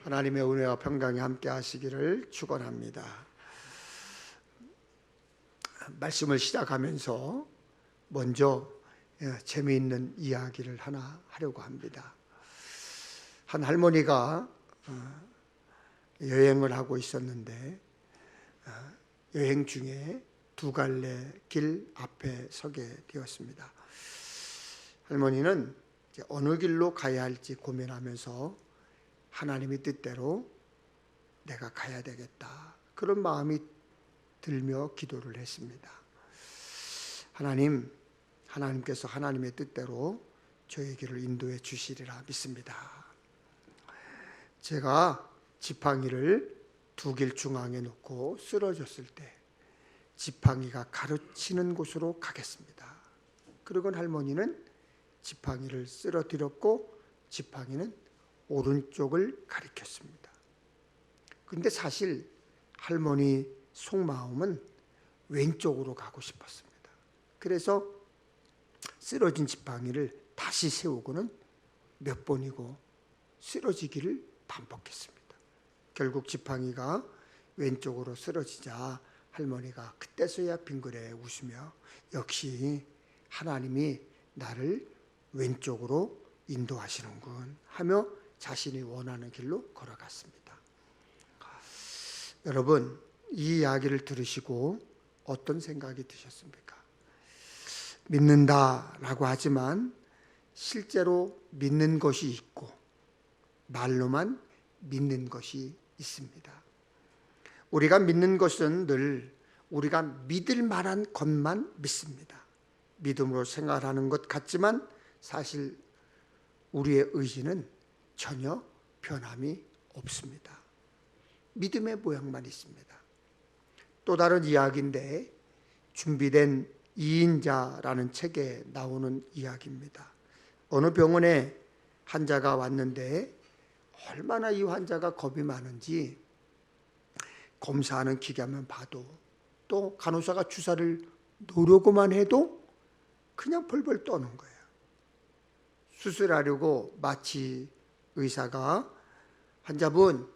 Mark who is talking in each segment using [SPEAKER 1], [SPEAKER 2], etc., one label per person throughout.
[SPEAKER 1] 하나님의 은혜와 평강이 함께 하시기를 축원합니다. 말씀을 시작하면서 먼저 재미있는 이야기를 하나 하려고 합니다. 한 할머니가 여행을 하고 있었는데 여행 중에 두 갈래 길 앞에 서게 되었습니다. 할머니는 어느 길로 가야 할지 고민하면서 하나님의 뜻대로 내가 가야 되겠다, 그런 마음이 들며 기도를 했습니다. 하나님께서 하나님의 뜻대로 저의 길을 인도해 주시리라 믿습니다. 제가 지팡이를 두 길 중앙에 놓고 쓰러졌을 때 지팡이가 가르치는 곳으로 가겠습니다. 그리고 할머니는 지팡이를 쓰러뜨렸고 지팡이는 오른쪽을 가리켰습니다. 그런데 사실 할머니 속마음은 왼쪽으로 가고 싶었습니다. 그래서 쓰러진 지팡이를 다시 세우고는 몇 번이고 쓰러지기를 반복했습니다. 결국 지팡이가 왼쪽으로 쓰러지자 할머니가 그때서야 빙그레 웃으며 역시 하나님이 나를 왼쪽으로 인도하시는군 하며 자신이 원하는 길로 걸어갔습니다. 여러분, 이 이야기를 들으시고 어떤 생각이 드셨습니까? 믿는다라고 하지만 실제로 믿는 것이 있고 말로만 믿는 것이 있습니다. 우리가 믿는 것은 늘 우리가 믿을 만한 것만 믿습니다. 믿음으로 생활하는 것 같지만 사실 우리의 의지는 전혀 변함이 없습니다. 믿음의 모양만 있습니다. 또 다른 이야기인데 준비된 2인자라는 책에 나오는 이야기입니다. 어느 병원에 환자가 왔는데 얼마나 이 환자가 겁이 많은지 검사하는 기계만 봐도, 또 간호사가 주사를 놓으려고만 해도 그냥 벌벌 떠는 거예요. 수술하려고 마치 의사가 환자분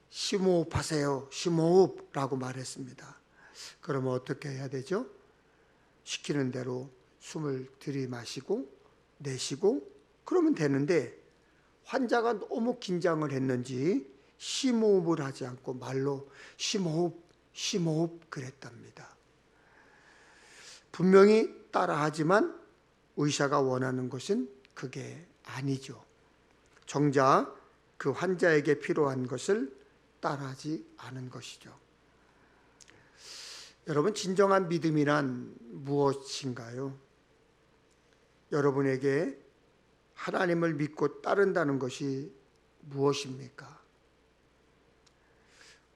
[SPEAKER 1] 심호흡 하세요, 심호흡라고 말했습니다. 그러면 어떻게 해야 되죠? 시키는 대로 숨을 들이마시고 내쉬고 그러면 되는데 환자가 너무 긴장을 했는지 심호흡을 하지 않고 말로 심호흡, 심호흡 그랬답니다. 분명히 따라하지만 의사가 원하는 것은 그게 아니죠. 정작 그 환자에게 필요한 것을 따라하지 않은 것이죠. 여러분, 진정한 믿음이란 무엇인가요? 여러분에게 하나님을 믿고 따른다는 것이 무엇입니까?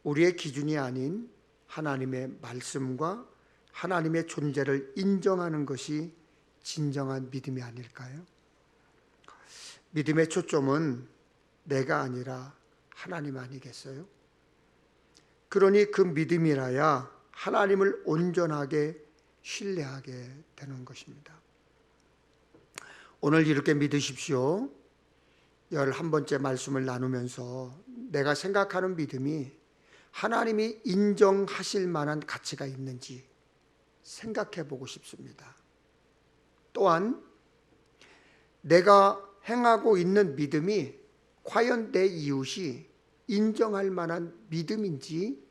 [SPEAKER 1] 우리의 기준이 아닌 하나님의 말씀과 하나님의 존재를 인정하는 것이 진정한 믿음이 아닐까요? 믿음의 초점은 내가 아니라 하나님 아니겠어요? 그러니 그 믿음이라야 하나님을 온전하게 신뢰하게 되는 것입니다. 오늘 이렇게 믿으십시오. 11번째 말씀을 나누면서 내가 생각하는 믿음이 하나님이 인정하실 만한 가치가 있는지 생각해 보고 싶습니다. 또한 내가 행하고 있는 믿음이 과연 내 이웃이 인정할 만한 믿음인지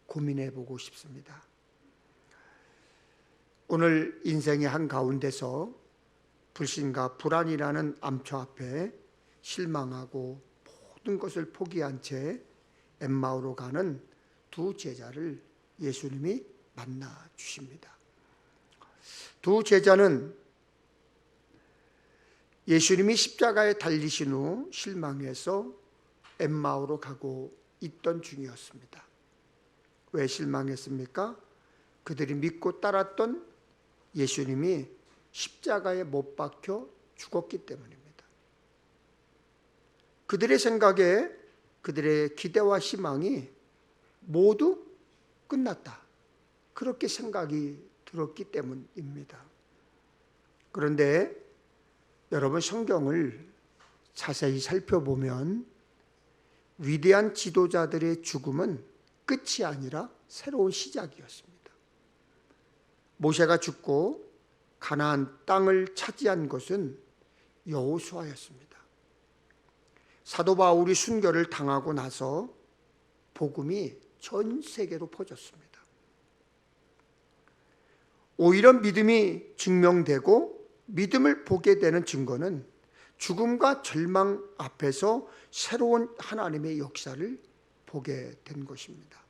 [SPEAKER 1] 고민해 보고 싶습니다. 오늘 인생의 한가운데서 불신과 불안이라는 암초 앞에 실망하고 모든 것을 포기한 채 엠마오로 가는 두 제자를 예수님이 만나 주십니다. 두 제자는 예수님이 십자가에 달리신 후 실망해서 엠마오로 가고 있던 중이었습니다. 왜 실망했습니까? 그들이 믿고 따랐던 예수님이 십자가에 못 박혀 죽었기 때문입니다. 그들의 생각에 그들의 기대와 희망이 모두 끝났다, 그렇게 생각이 들었기 때문입니다. 그런데 여러분, 성경을 자세히 살펴보면 위대한 지도자들의 죽음은 끝이 아니라 새로운 시작이었습니다. 모세가 죽고 가나안 땅을 차지한 것은 여호수아였습니다. 사도 바울이 순교를 당하고 나서 복음이 전 세계로 퍼졌습니다. 오히려 믿음이 증명되고 믿음을 보게 되는 증거는 죽음과 절망 앞에서 새로운 하나님의 역사를 보게 된 것입니다.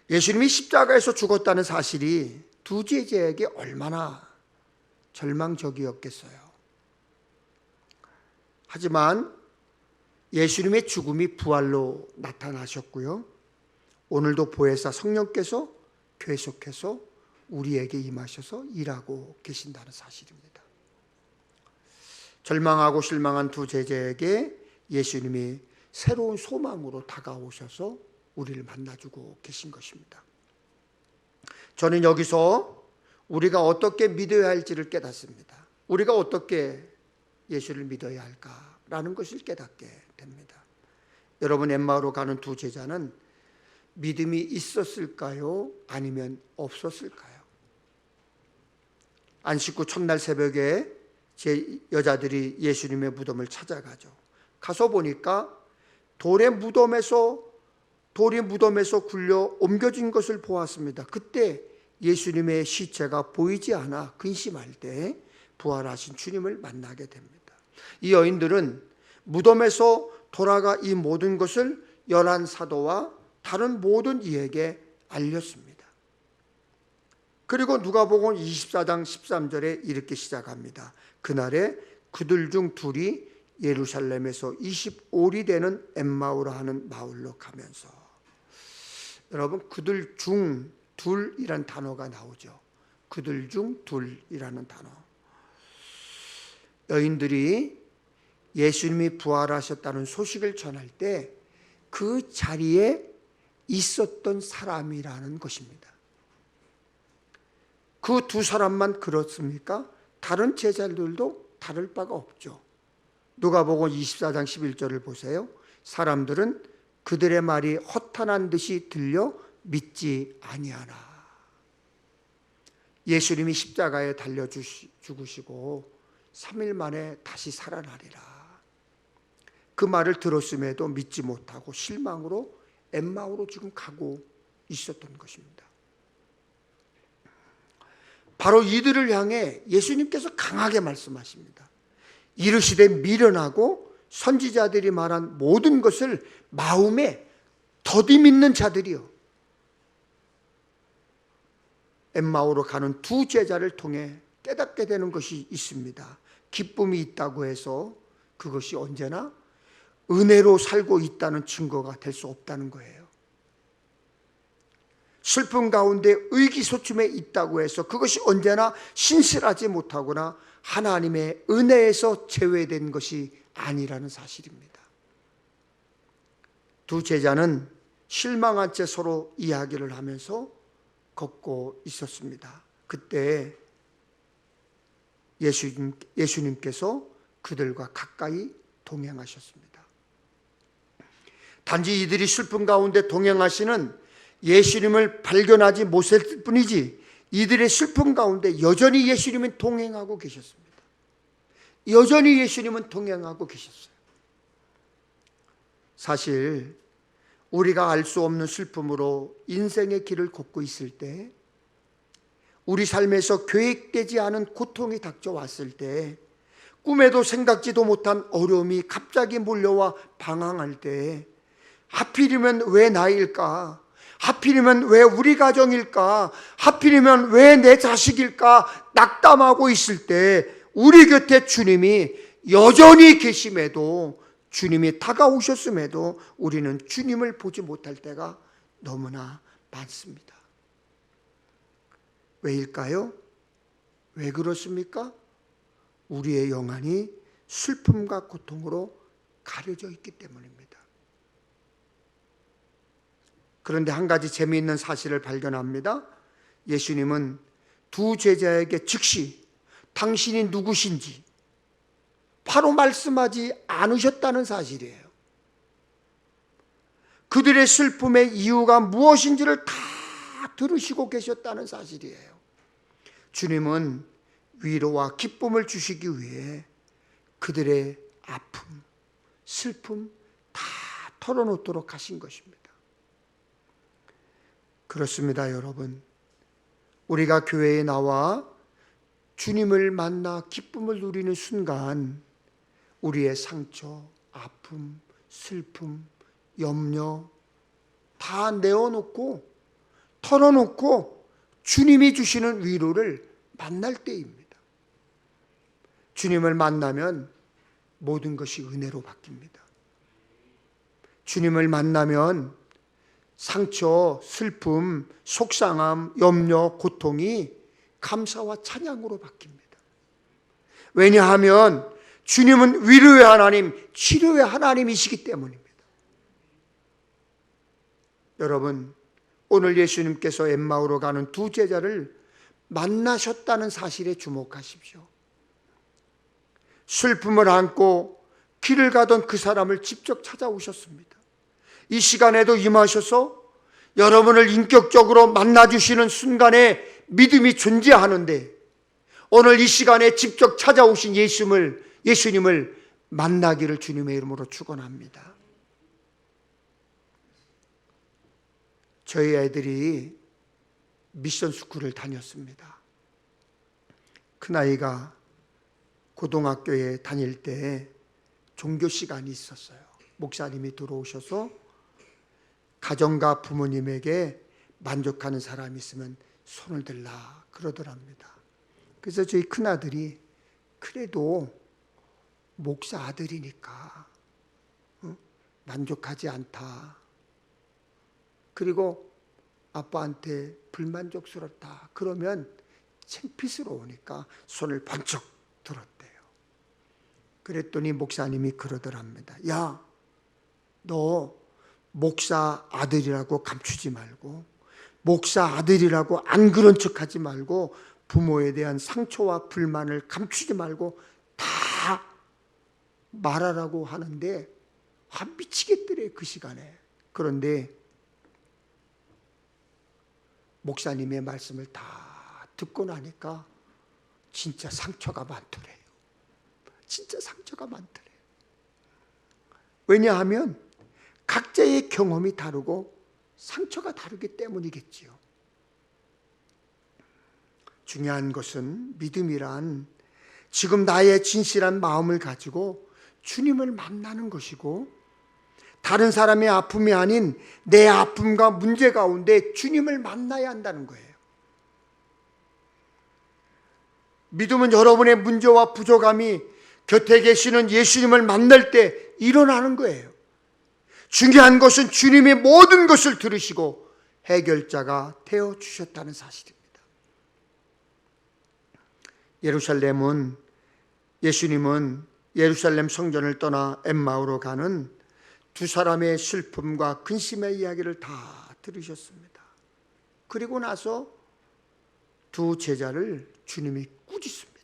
[SPEAKER 1] 예수님이 십자가에서 죽었다는 사실이 두 제자에게 얼마나 절망적이었겠어요. 하지만 예수님의 죽음이 부활로 나타나셨고요. 오늘도 보혜사 성령께서 계속해서 우리에게 임하셔서 일하고 계신다는 사실입니다. 절망하고 실망한 두 제자에게 예수님이 새로운 소망으로 다가오셔서 우리를 만나주고 계신 것입니다. 저는 여기서 우리가 어떻게 믿어야 할지를 깨닫습니다. 우리가 어떻게 예수를 믿어야 할까라는 것을 깨닫게 됩니다. 여러분, 엠마오로 가는 두 제자는 믿음이 있었을까요? 아니면 없었을까요? 안식 후 첫날 새벽에 제 여자들이 예수님의 무덤을 찾아가죠. 가서 보니까 돌이 무덤에서 굴려 옮겨진 것을 보았습니다. 그때 예수님의 시체가 보이지 않아 근심할 때 부활하신 주님을 만나게 됩니다. 이 여인들은 무덤에서 돌아가 이 모든 것을 11사도와 다른 모든 이에게 알렸습니다. 그리고 누가복음 24장 13절에 이렇게 시작합니다. 그날에 그들 중 둘이 예루살렘에서 25리 되는 엠마오라 하는 마을로 가면서, 여러분, 그들 중 둘이란 단어가 나오죠. 그들 중 둘이라는 단어. 여인들이 예수님이 부활하셨다는 소식을 전할 때 그 자리에 있었던 사람이라는 것입니다. 그 두 사람만 그렇습니까? 다른 제자들도 다를 바가 없죠. 누가복음 24장 11절을 보세요. 사람들은 그들의 말이 허탄한 듯이 들려 믿지 아니하나. 예수님이 십자가에 달려 죽으시고 3일 만에 다시 살아나리라. 그 말을 들었음에도 믿지 못하고 실망으로 엠마오로 지금 가고 있었던 것입니다. 바로 이들을 향해 예수님께서 강하게 말씀하십니다. 이르시되 미련하고 선지자들이 말한 모든 것을 마음에 더디 믿는 자들이요. 엠마오로 가는 두 제자를 통해 깨닫게 되는 것이 있습니다. 기쁨이 있다고 해서 그것이 언제나 은혜로 살고 있다는 증거가 될 수 없다는 거예요. 슬픔 가운데 의기소침해 있다고 해서 그것이 언제나 신실하지 못하거나 하나님의 은혜에서 제외된 것이 아니라는 사실입니다. 두 제자는 실망한 채 서로 이야기를 하면서 걷고 있었습니다. 그때 예수님께서 그들과 가까이 동행하셨습니다. 단지 이들이 슬픔 가운데 동행하시는 예수님을 발견하지 못했을 뿐이지 이들의 슬픔 가운데 여전히 예수님은 동행하고 계셨습니다. 여전히 예수님은 동행하고 계셨어요. 사실 우리가 알 수 없는 슬픔으로 인생의 길을 걷고 있을 때, 우리 삶에서 계획되지 않은 고통이 닥쳐왔을 때, 꿈에도 생각지도 못한 어려움이 갑자기 몰려와 방황할 때, 하필이면 왜 나일까? 하필이면 왜 우리 가정일까? 하필이면 왜 내 자식일까? 낙담하고 있을 때 우리 곁에 주님이 여전히 계심에도, 주님이 다가오셨음에도 우리는 주님을 보지 못할 때가 너무나 많습니다. 왜일까요? 왜 그렇습니까? 우리의 영안이 슬픔과 고통으로 가려져 있기 때문입니다. 그런데 한 가지 재미있는 사실을 발견합니다. 예수님은 두 제자에게 즉시 당신이 누구신지 바로 말씀하지 않으셨다는 사실이에요. 그들의 슬픔의 이유가 무엇인지를 다 들으시고 계셨다는 사실이에요. 주님은 위로와 기쁨을 주시기 위해 그들의 아픔, 슬픔 다 털어놓도록 하신 것입니다. 그렇습니다, 여러분. 우리가 교회에 나와 주님을 만나 기쁨을 누리는 순간 우리의 상처, 아픔, 슬픔, 염려 다 내어놓고 털어놓고 주님이 주시는 위로를 만날 때입니다. 주님을 만나면 모든 것이 은혜로 바뀝니다. 주님을 만나면 상처, 슬픔, 속상함, 염려, 고통이 감사와 찬양으로 바뀝니다. 왜냐하면 주님은 위로의 하나님, 치료의 하나님이시기 때문입니다. 여러분, 오늘 예수님께서 엠마오로 가는 두 제자를 만나셨다는 사실에 주목하십시오. 슬픔을 안고 길을 가던 그 사람을 직접 찾아오셨습니다. 이 시간에도 임하셔서 여러분을 인격적으로 만나주시는 순간에 믿음이 존재하는데 오늘 이 시간에 직접 찾아오신 예수님을 만나기를 주님의 이름으로 축원합니다. 저희 애들이 미션 스쿨을 다녔습니다. 큰아이가 고등학교에 다닐 때 종교 시간이 있었어요. 목사님이 들어오셔서 가정과 부모님에게 만족하는 사람이 있으면 손을 들라 그러더랍니다. 그래서 저희 큰아들이 그래도 목사 아들이니까 만족하지 않다. 그리고 아빠한테 불만족스럽다. 그러면 창피스러우니까 손을 번쩍 들었대요. 그랬더니 목사님이 그러더랍니다. 야, 너 목사 아들이라고 감추지 말고 목사 아들이라고 안 그런 척하지 말고 부모에 대한 상처와 불만을 감추지 말고 다 말하라고 하는데 미치겠더래 그 시간에. 그런데 목사님의 말씀을 다 듣고 나니까 진짜 상처가 많더래요. 진짜 상처가 많더래요. 왜냐하면 각자의 경험이 다르고 상처가 다르기 때문이겠지요. 중요한 것은 믿음이란 지금 나의 진실한 마음을 가지고 주님을 만나는 것이고 다른 사람의 아픔이 아닌 내 아픔과 문제 가운데 주님을 만나야 한다는 거예요. 믿음은 여러분의 문제와 부족함이 곁에 계시는 예수님을 만날 때 일어나는 거예요. 중요한 것은 주님의 모든 것을 들으시고 해결자가 되어 주셨다는 사실입니다. 예수님은 예루살렘 성전을 떠나 엠마오로 가는 두 사람의 슬픔과 근심의 이야기를 다 들으셨습니다. 그리고 나서 두 제자를 주님이 꾸짖습니다.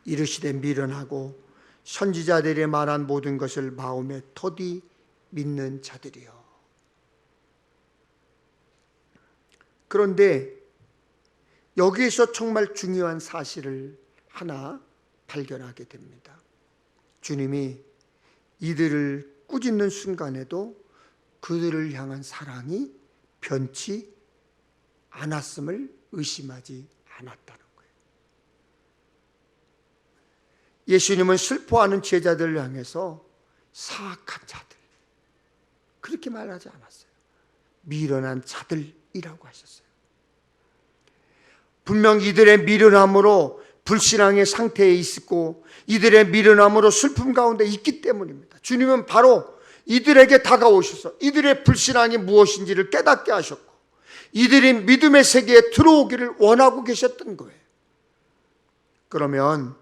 [SPEAKER 1] 이르시되 미련하고 선지자들이 말한 모든 것을 마음에 더디 믿는 자들이여. 그런데 여기에서 정말 중요한 사실을 하나 발견하게 됩니다. 주님이 이들을 꾸짖는 순간에도 그들을 향한 사랑이 변치 않았음을 의심하지 않았다는 거예요. 예수님은 슬퍼하는 제자들을 향해서 사악한 자들 그렇게 말하지 않았어요. 미련한 자들이라고 하셨어요. 분명 이들의 미련함으로 불신앙의 상태에 있었고 이들의 미련함으로 슬픔 가운데 있기 때문입니다. 주님은 바로 이들에게 다가오셔서 이들의 불신앙이 무엇인지를 깨닫게 하셨고 이들이 믿음의 세계에 들어오기를 원하고 계셨던 거예요. 그러면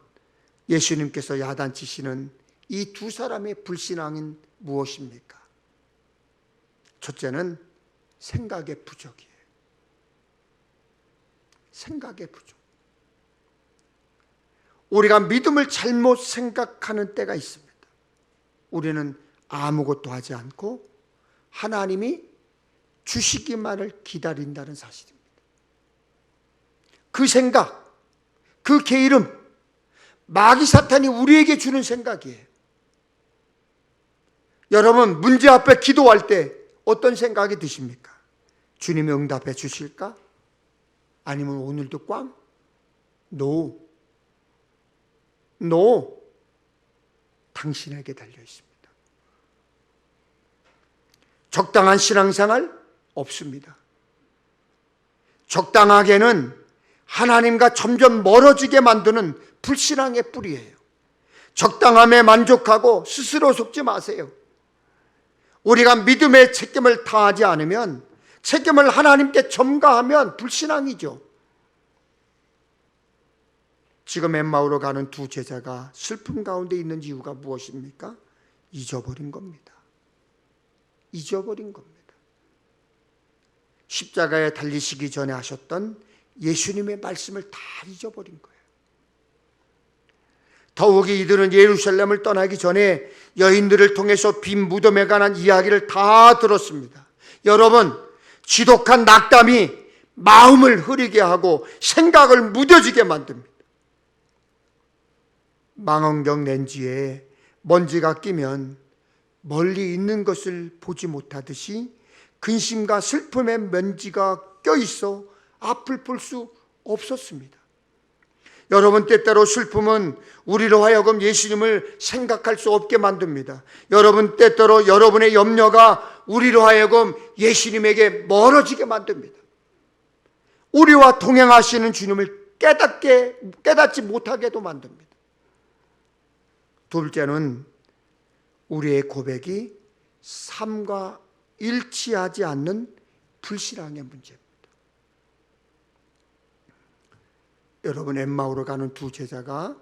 [SPEAKER 1] 예수님께서 야단치시는 이 두 사람의 불신앙은 무엇입니까? 첫째는 생각의 부족이에요. 생각의 부족. 우리가 믿음을 잘못 생각하는 때가 있습니다. 우리는 아무것도 하지 않고 하나님이 주시기만을 기다린다는 사실입니다. 그 생각, 그 게으름, 마귀 사탄이 우리에게 주는 생각이에요. 여러분, 문제 앞에 기도할 때 어떤 생각이 드십니까? 주님이 응답해 주실까? 아니면 오늘도 꽝? No. 당신에게 달려 있습니다. 적당한 신앙생활? 없습니다. 적당하게는 하나님과 점점 멀어지게 만드는 불신앙의 뿌리예요. 적당함에 만족하고 스스로 속지 마세요. 우리가 믿음의 책임을 다하지 않으면, 책임을 하나님께 전가하면 불신앙이죠. 지금 엠마오로 가는 두 제자가 슬픔 가운데 있는 이유가 무엇입니까? 잊어버린 겁니다. 잊어버린 겁니다. 십자가에 달리시기 전에 하셨던 예수님의 말씀을 다 잊어버린 거예요. 더욱이 이들은 예루살렘을 떠나기 전에 여인들을 통해서 빈 무덤에 관한 이야기를 다 들었습니다. 여러분, 지독한 낙담이 마음을 흐리게 하고 생각을 무뎌지게 만듭니다. 망원경 렌즈에 먼지가 끼면 멀리 있는 것을 보지 못하듯이 근심과 슬픔의 먼지가 껴있어 앞을 볼 수 없었습니다. 여러분, 때때로 슬픔은 우리로 하여금 예수님을 생각할 수 없게 만듭니다. 여러분, 때때로 여러분의 염려가 우리로 하여금 예수님에게 멀어지게 만듭니다. 우리와 동행하시는 주님을 깨닫지 못하게도 만듭니다. 둘째는 우리의 고백이 삶과 일치하지 않는 불신앙의 문제입니다. 여러분, 엠마오로 가는 두 제자가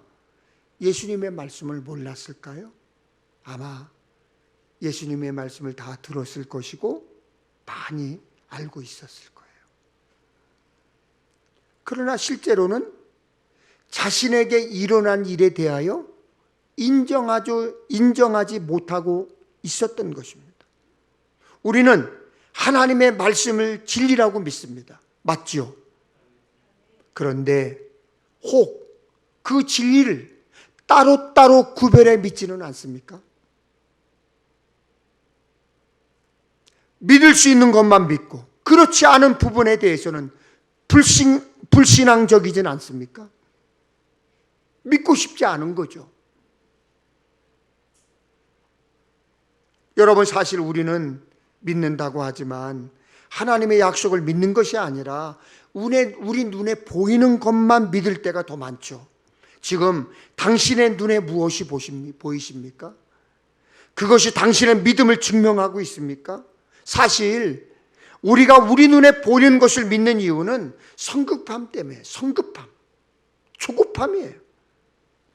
[SPEAKER 1] 예수님의 말씀을 몰랐을까요? 아마 예수님의 말씀을 다 들었을 것이고 많이 알고 있었을 거예요. 그러나 실제로는 자신에게 일어난 일에 대하여 인정하지 못하고 있었던 것입니다. 우리는 하나님의 말씀을 진리라고 믿습니다. 맞죠? 그런데 혹 그 진리를 따로따로 구별해 믿지는 않습니까? 믿을 수 있는 것만 믿고 그렇지 않은 부분에 대해서는 불신앙적이진 않습니까? 믿고 싶지 않은 거죠. 여러분, 사실 우리는 믿는다고 하지만 하나님의 약속을 믿는 것이 아니라 우리 눈에 보이는 것만 믿을 때가 더 많죠. 지금 당신의 눈에 무엇이 보이십니까? 그것이 당신의 믿음을 증명하고 있습니까? 사실 우리가 우리 눈에 보이는 것을 믿는 이유는 성급함 때문에, 조급함이에요.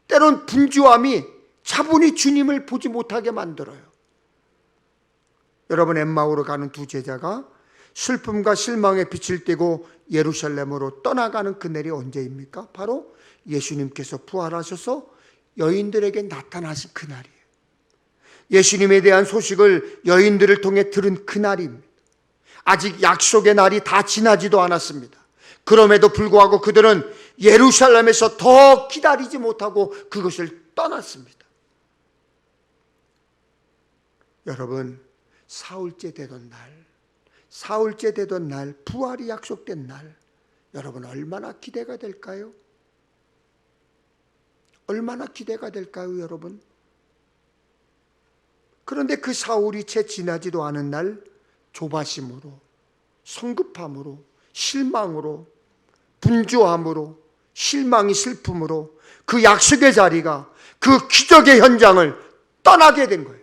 [SPEAKER 1] 때론 분주함이 차분히 주님을 보지 못하게 만들어요. 여러분, 엠마오로 가는 두 제자가 슬픔과 실망의 빛을 띠고 예루살렘으로 떠나가는 그날이 언제입니까? 바로 예수님께서 부활하셔서 여인들에게 나타나신 그날이에요. 예수님에 대한 소식을 여인들을 통해 들은 그날입니다. 아직 약속의 날이 다 지나지도 않았습니다. 그럼에도 불구하고 그들은 예루살렘에서 더 기다리지 못하고 그것을 떠났습니다. 여러분, 사흘째 되던 날, 부활이 약속된 날, 여러분 얼마나 기대가 될까요? 얼마나 기대가 될까요, 여러분? 그런데 그 사흘이 채 지나지도 않은 날, 조바심으로, 성급함으로, 실망으로, 분주함으로, 실망이 슬픔으로 그 약속의 자리가, 그 기적의 현장을 떠나게 된 거예요.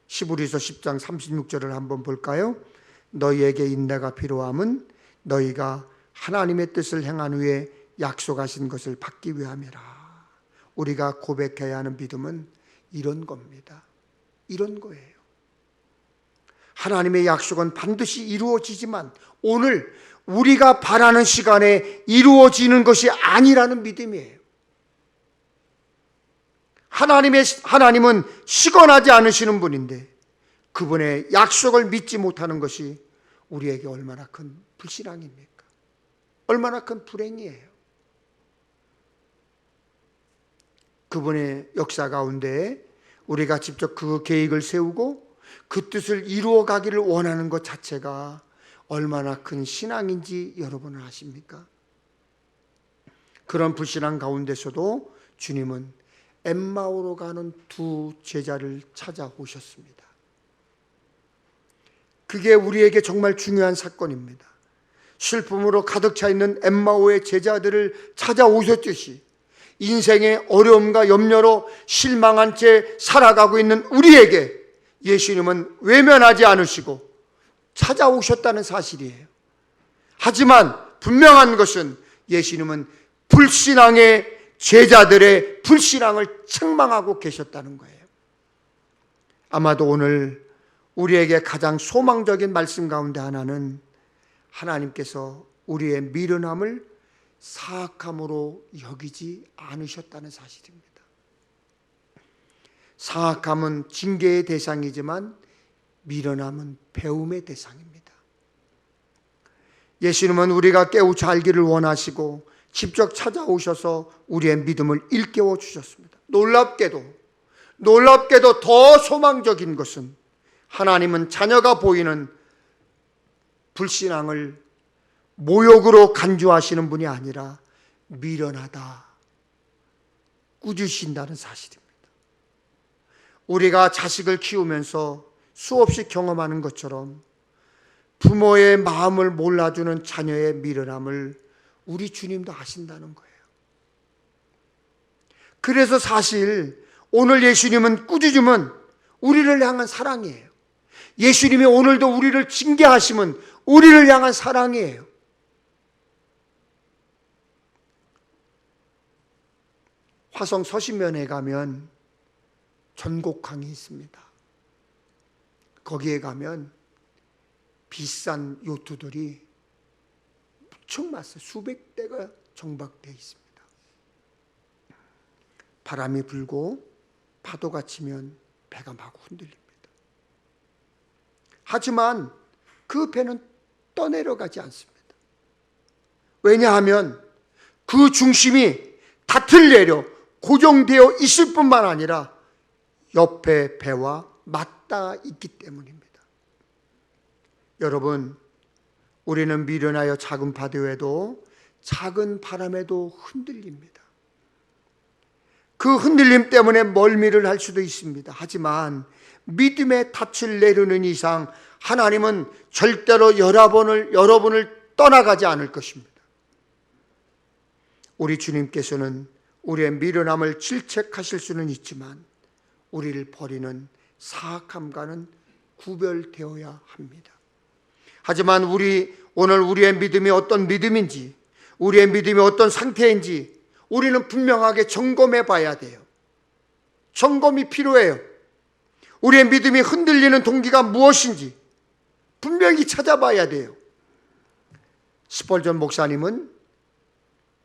[SPEAKER 1] 히브리서 10장 36절을 한번 볼까요? 너희에게 인내가 필요함은 너희가 하나님의 뜻을 행한 후에 약속하신 것을 받기 위함이라. 우리가 고백해야 하는 믿음은 이런 겁니다. 이런 거예요. 하나님의 약속은 반드시 이루어지지만 오늘 우리가 바라는 시간에 이루어지는 것이 아니라는 믿음이에요. 하나님은 시건하지 않으시는 분인데 그분의 약속을 믿지 못하는 것이 우리에게 얼마나 큰 불신앙입니까? 얼마나 큰 불행이에요. 그분의 역사 가운데 우리가 직접 그 계획을 세우고 그 뜻을 이루어 가기를 원하는 것 자체가 얼마나 큰 신앙인지 여러분은 아십니까? 그런 불신앙 가운데서도 주님은 엠마오로 가는 두 제자를 찾아오셨습니다. 그게 우리에게 정말 중요한 사건입니다. 슬픔으로 가득 차 있는 엠마오의 제자들을 찾아오셨듯이 인생의 어려움과 염려로 실망한 채 살아가고 있는 우리에게 예수님은 외면하지 않으시고 찾아오셨다는 사실이에요. 하지만 분명한 것은 예수님은 불신앙의 제자들의 불신앙을 책망하고 계셨다는 거예요. 아마도 오늘 우리에게 가장 소망적인 말씀 가운데 하나는 하나님께서 우리의 미련함을 사악함으로 여기지 않으셨다는 사실입니다. 사악함은 징계의 대상이지만 미련함은 배움의 대상입니다. 예수님은 우리가 깨우쳐 알기를 원하시고 직접 찾아오셔서 우리의 믿음을 일깨워 주셨습니다. 놀랍게도 더 소망적인 것은 하나님은 자녀가 보이는 불신앙을 모욕으로 간주하시는 분이 아니라 미련하다, 꾸짖으신다는 사실입니다. 우리가 자식을 키우면서 수없이 경험하는 것처럼 부모의 마음을 몰라주는 자녀의 미련함을 우리 주님도 아신다는 거예요. 그래서 사실 오늘 예수님은 꾸짖음은 우리를 향한 사랑이에요. 예수님이 오늘도 우리를 징계하심은 우리를 향한 사랑이에요. 화성 서신면에 가면 전곡항이 있습니다. 거기에 가면 비싼 요트들이 무척 많아요. 수백 대가 정박되어 있습니다. 바람이 불고 파도가 치면 배가 마구 흔들립니다. 하지만 그 배는 떠내려가지 않습니다. 왜냐하면 그 중심이 닷을 내려 고정되어 있을 뿐만 아니라 옆에 배와 맞닿아 있기 때문입니다. 여러분, 우리는 미련하여 작은 파도에도 작은 바람에도 흔들립니다. 그 흔들림 때문에 멀미를 할 수도 있습니다. 하지만 믿음의 닻을 내리는 이상 하나님은 절대로 여러분을 떠나가지 않을 것입니다. 우리 주님께서는 우리의 미련함을 질책하실 수는 있지만 우리를 버리는 사악함과는 구별되어야 합니다. 하지만 오늘 우리의 믿음이 어떤 믿음인지, 우리의 믿음이 어떤 상태인지 우리는 분명하게 점검해 봐야 돼요. 점검이 필요해요. 우리의 믿음이 흔들리는 동기가 무엇인지 분명히 찾아봐야 돼요. 스펄전 목사님은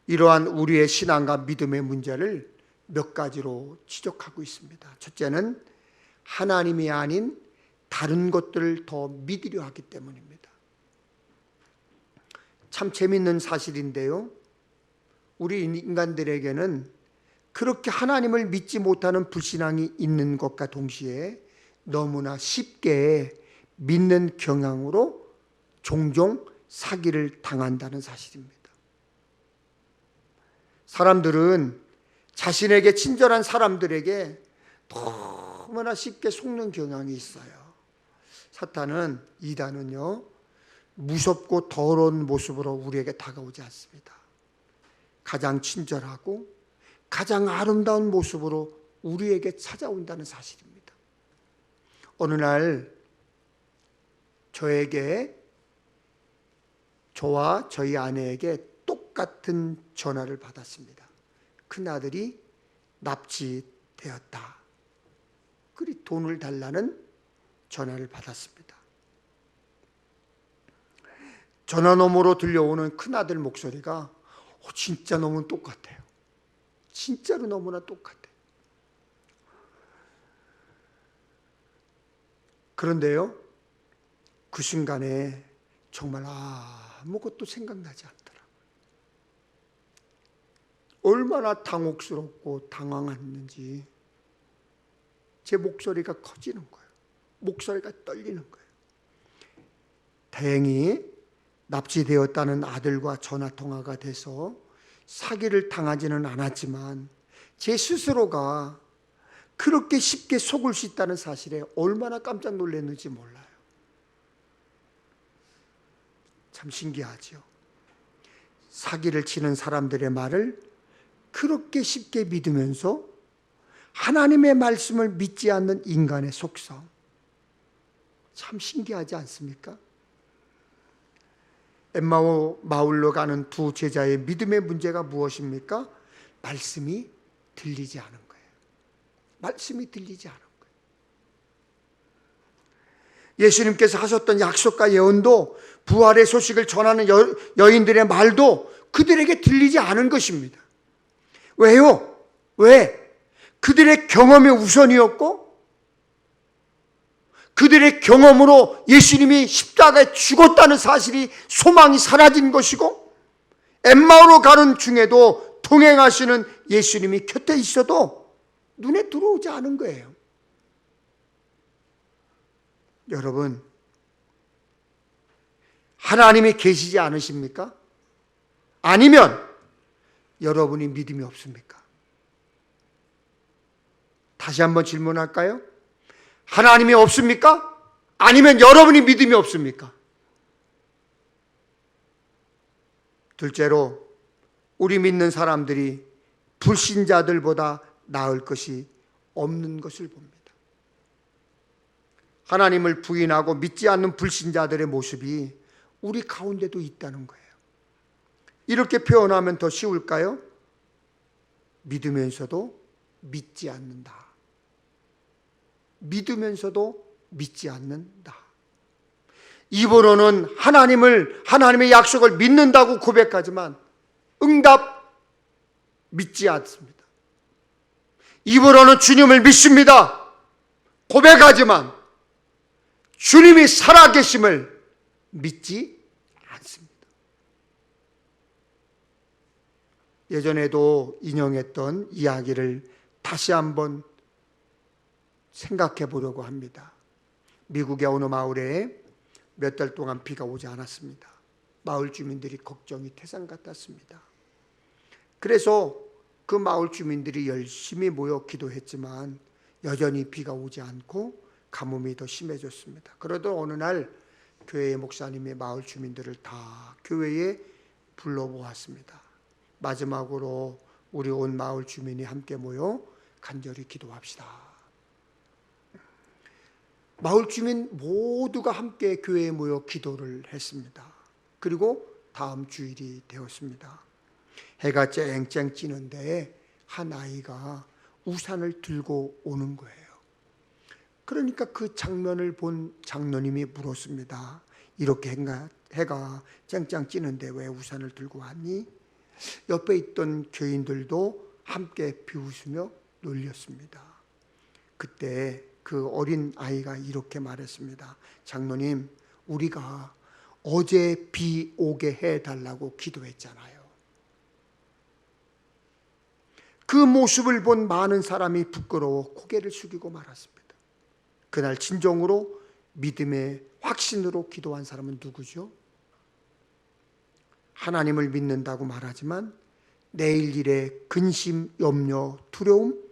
[SPEAKER 1] 이러한 우리의 신앙과 믿음의 문제를 몇 가지로 지적하고 있습니다. 첫째는 하나님이 아닌 다른 것들을 더 믿으려 하기 때문입니다. 참 재밌는 사실인데요. 우리 인간들에게는 그렇게 하나님을 믿지 못하는 불신앙이 있는 것과 동시에 너무나 쉽게 믿는 경향으로 종종 사기를 당한다는 사실입니다. 사람들은 자신에게 친절한 사람들에게 너무나 쉽게 속는 경향이 있어요. 사탄은, 이단은요, 무섭고 더러운 모습으로 우리에게 다가오지 않습니다. 가장 친절하고 가장 아름다운 모습으로 우리에게 찾아온다는 사실입니다. 어느 날 저와 저희 아내에게 똑같은 전화를 받았습니다. 큰아들이 납치되었다. 그리 돈을 달라는 전화를 받았습니다. 전화 너머로 들려오는 큰아들 목소리가 진짜 너무 똑같아요. 진짜로 너무나 똑같아요. 그런데요, 그 순간에 정말 아무것도 생각나지 않더라고요. 얼마나 당혹스럽고 당황했는지 제 목소리가 커지는 거예요. 목소리가 떨리는 거예요. 다행히 납치되었다는 아들과 전화통화가 돼서 사기를 당하지는 않았지만 제 스스로가 그렇게 쉽게 속을 수 있다는 사실에 얼마나 깜짝 놀랐는지 몰라요. 참 신기하죠. 사기를 치는 사람들의 말을 그렇게 쉽게 믿으면서 하나님의 말씀을 믿지 않는 인간의 속성, 참 신기하지 않습니까? 엠마오 마을로 가는 두 제자의 믿음의 문제가 무엇입니까? 말씀이 들리지 않은 거예요. 말씀이 들리지 않은 거예요. 예수님께서 하셨던 약속과 예언도, 부활의 소식을 전하는 여인들의 말도 그들에게 들리지 않은 것입니다. 왜요? 왜? 그들의 경험이 우선이었고 그들의 경험으로 예수님이 십자가에 죽었다는 사실이, 소망이 사라진 것이고, 엠마오로 가는 중에도 동행하시는 예수님이 곁에 있어도 눈에 들어오지 않은 거예요. 여러분, 하나님이 계시지 않으십니까? 아니면 여러분이 믿음이 없습니까? 다시 한번 질문할까요? 하나님이 없습니까? 아니면 여러분이 믿음이 없습니까? 둘째로, 우리 믿는 사람들이 불신자들보다 나을 것이 없는 것을 봅니다. 하나님을 부인하고 믿지 않는 불신자들의 모습이 우리 가운데도 있다는 거예요. 이렇게 표현하면 더 쉬울까요? 믿으면서도 믿지 않는다. 믿으면서도 믿지 않는다. 입으로는 하나님의 약속을 믿는다고 고백하지만 응답 믿지 않습니다. 입으로는 주님을 믿습니다 고백하지만 주님이 살아계심을 믿지 않습니다. 예전에도 인용했던 이야기를 다시 한번 생각해 보려고 합니다. 미국의 어느 마을에 몇 달 동안 비가 오지 않았습니다. 마을 주민들이 걱정이 태산 같았습니다. 그래서 그 마을 주민들이 열심히 모여 기도했지만 여전히 비가 오지 않고 가뭄이 더 심해졌습니다. 그러던 어느 날 교회의 목사님이 마을 주민들을 다 교회에 불러보았습니다. 마지막으로 우리 온 마을 주민이 함께 모여 간절히 기도합시다. 마을 주민 모두가 함께 교회에 모여 기도를 했습니다. 그리고 다음 주일이 되었습니다. 해가 쨍쨍 찌는데 한 아이가 우산을 들고 오는 거예요. 그러니까 그 장면을 본 장로님이 물었습니다. 이렇게 해가 쨍쨍 찌는데 왜 우산을 들고 왔니? 옆에 있던 교인들도 함께 비웃으며 놀렸습니다. 그때 그 어린 아이가 이렇게 말했습니다. 장로님, 우리가 어제 비 오게 해달라고 기도했잖아요. 그 모습을 본 많은 사람이 부끄러워 고개를 숙이고 말았습니다. 그날 진정으로 믿음의 확신으로 기도한 사람은 누구죠? 하나님을 믿는다고 말하지만 내일 일에 근심, 염려, 두려움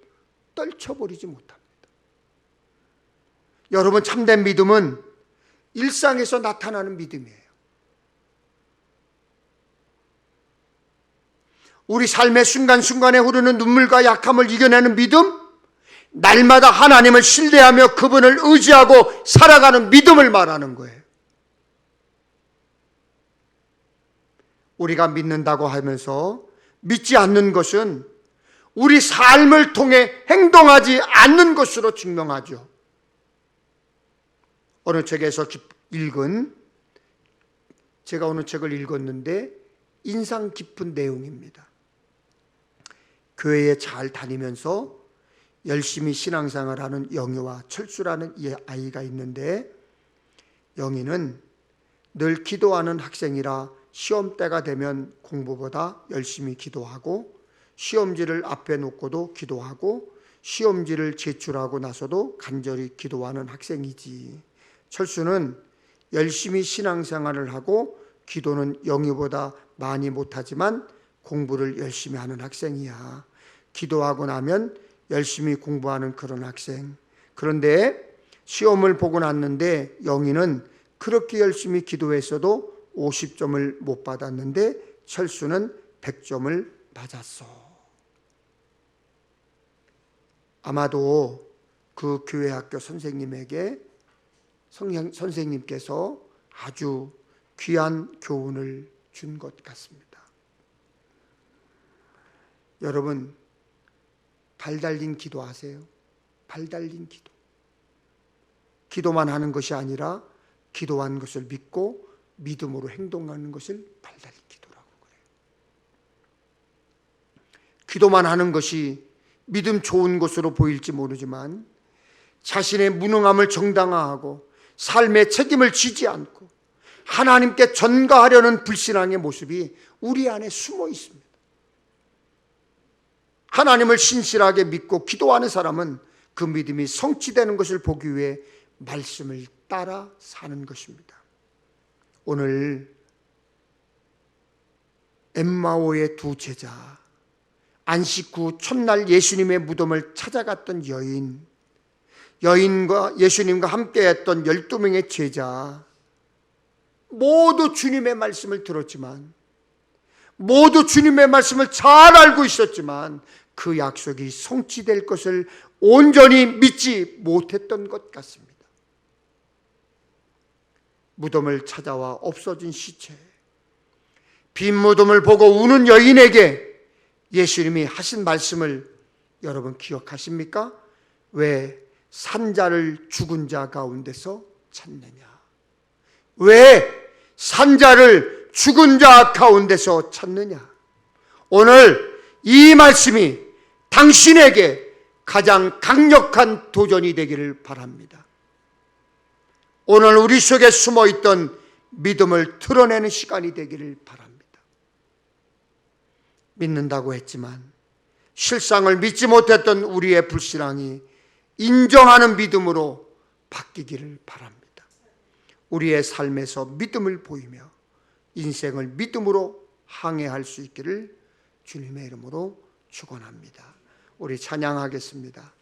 [SPEAKER 1] 떨쳐버리지 못합니다. 여러분, 참된 믿음은 일상에서 나타나는 믿음이에요. 우리 삶의 순간순간에 흐르는 눈물과 약함을 이겨내는 믿음, 날마다 하나님을 신뢰하며 그분을 의지하고 살아가는 믿음을 말하는 거예요. 우리가 믿는다고 하면서 믿지 않는 것은 우리 삶을 통해 행동하지 않는 것으로 증명하죠. 어느 책에서 제가 어느 책을 읽었는데 인상 깊은 내용입니다. 교회에 잘 다니면서 열심히 신앙생활을 하는 영희와 철수라는 이 아이가 있는데, 영희는 늘 기도하는 학생이라 시험 때가 되면 공부보다 열심히 기도하고, 시험지를 앞에 놓고도 기도하고, 시험지를 제출하고 나서도 간절히 기도하는 학생이지. 철수는 열심히 신앙생활을 하고 기도는 영희보다 많이 못하지만 공부를 열심히 하는 학생이야. 기도하고 나면 열심히 공부하는 그런 학생. 그런데 시험을 보고 났는데 영희는 그렇게 열심히 기도했어도 50점을 못 받았는데 철수는 100점을 맞았어. 아마도 그 교회 학교 선생님에게 선생님께서 아주 귀한 교훈을 준 것 같습니다. 여러분, 발 달린 기도 하세요. 발 달린 기도. 기도만 하는 것이 아니라 기도한 것을 믿고 믿음으로 행동하는 것을 발 달린 기도라고 그래요. 기도만 하는 것이 믿음 좋은 것으로 보일지 모르지만 자신의 무능함을 정당화하고 삶의 책임을 지지 않고 하나님께 전가하려는 불신앙의 모습이 우리 안에 숨어 있습니다. 하나님을 신실하게 믿고 기도하는 사람은 그 믿음이 성취되는 것을 보기 위해 말씀을 따라 사는 것입니다. 오늘 엠마오의 두 제자, 안식 후 첫날 예수님의 무덤을 찾아갔던 여인과 예수님과 함께했던 12명의 제자, 모두 주님의 말씀을 들었지만, 모두 주님의 말씀을 잘 알고 있었지만 그 약속이 성취될 것을 온전히 믿지 못했던 것 같습니다. 무덤을 찾아와 없어진 시체, 빈 무덤을 보고 우는 여인에게 예수님이 하신 말씀을 여러분 기억하십니까? 왜 산자를 죽은 자 가운데서 찾느냐? 왜 산자를 죽은 자 가운데서 찾느냐? 오늘 이 말씀이 당신에게 가장 강력한 도전이 되기를 바랍니다. 오늘 우리 속에 숨어있던 믿음을 드러내는 시간이 되기를 바랍니다. 믿는다고 했지만 실상을 믿지 못했던 우리의 불신앙이 인정하는 믿음으로 바뀌기를 바랍니다. 우리의 삶에서 믿음을 보이며 인생을 믿음으로 항해할 수 있기를 주님의 이름으로 축원합니다. 우리 찬양하겠습니다.